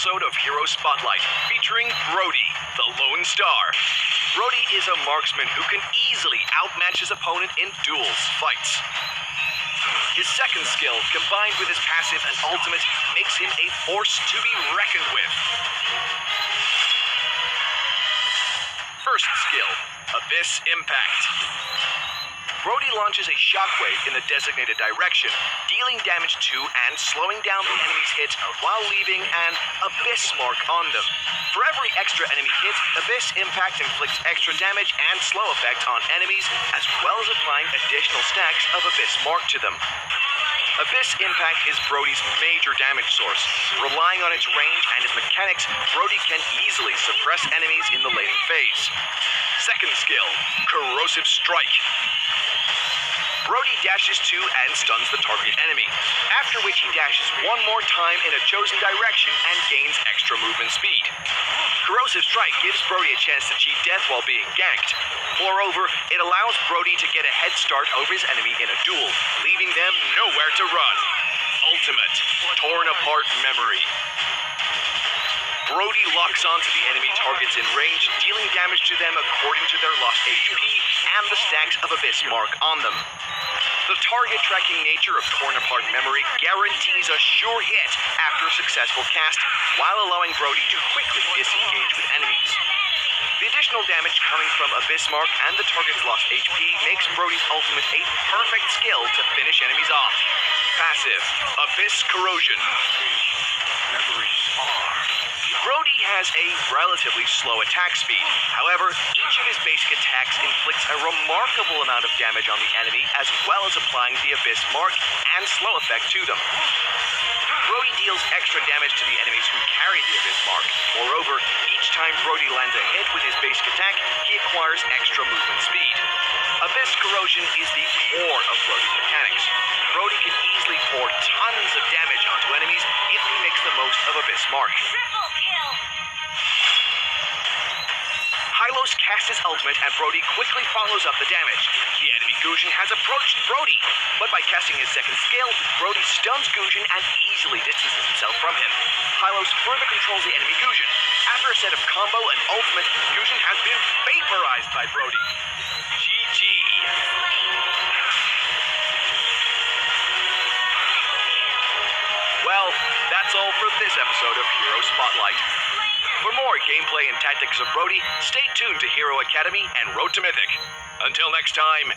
episode of Hero Spotlight, featuring Brody, the Lone Star. Brody is a marksman who can easily outmatch his opponent in duels, fights. His second skill, combined with his passive and ultimate, makes him a force to be reckoned with. First skill, Abyss Impact. Brody launches a shockwave in the designated direction, dealing damage to and slowing down the enemy's hit while leaving an Abyss mark on them. For every extra enemy hit, Abyss Impact inflicts extra damage and slow effect on enemies, as well as applying additional stacks of Abyss mark to them. Abyss Impact is Brody's major damage source. Relying on its range and its mechanics, Brody can easily suppress enemies in the laning phase. Second skill, Corrosive Strike. Brody dashes to and stuns the target enemy, after which he dashes one more time in a chosen direction and gains extra movement speed. Corrosive Strike gives Brody a chance to cheat death while being ganked. Moreover, it allows Brody to get a head start over his enemy in a duel, leaving them nowhere to run. Ultimate, Torn Apart Memory. Brody locks onto the enemy targets in range, dealing damage to them according to their lost HP and the stacks of Abyss mark on them. The target tracking nature of Torn Apart Memory guarantees a sure hit after a successful cast, while allowing Brody to quickly disengage with enemies. The additional damage coming from Abyss Mark and the target's lost HP makes Brody's ultimate a perfect skill to finish enemies off. Passive, Abyss Corrosion. Brody has a relatively slow attack speed. However, each of his basic attacks inflicts a remarkable amount of damage on the enemy, as well as applying the Abyss Mark and slow effect to them. Brody deals extra damage to the enemies who carry the Abyss Mark. Moreover, each time Brody lands a hit with his basic attack, he acquires extra movement speed. Abyss Corrosion is the core of Brody's mechanics. Brody can easily pour tons of damage onto enemies if he makes the most of Abyss Mark. Hylos casts his ultimate and Brody quickly follows up the damage. The enemy Gusion has approached Brody, but by casting his second skill, Brody stuns Gusion and easily distances himself from him. Hylos further controls the enemy Gusion. After a set of combo and ultimate, Gusion has been vaporized by Brody. GG. Well, that's all for this episode of Hero Spotlight. For more gameplay and tactics of Brody, stay tuned to Hero Academy and Road to Mythic. Until next time,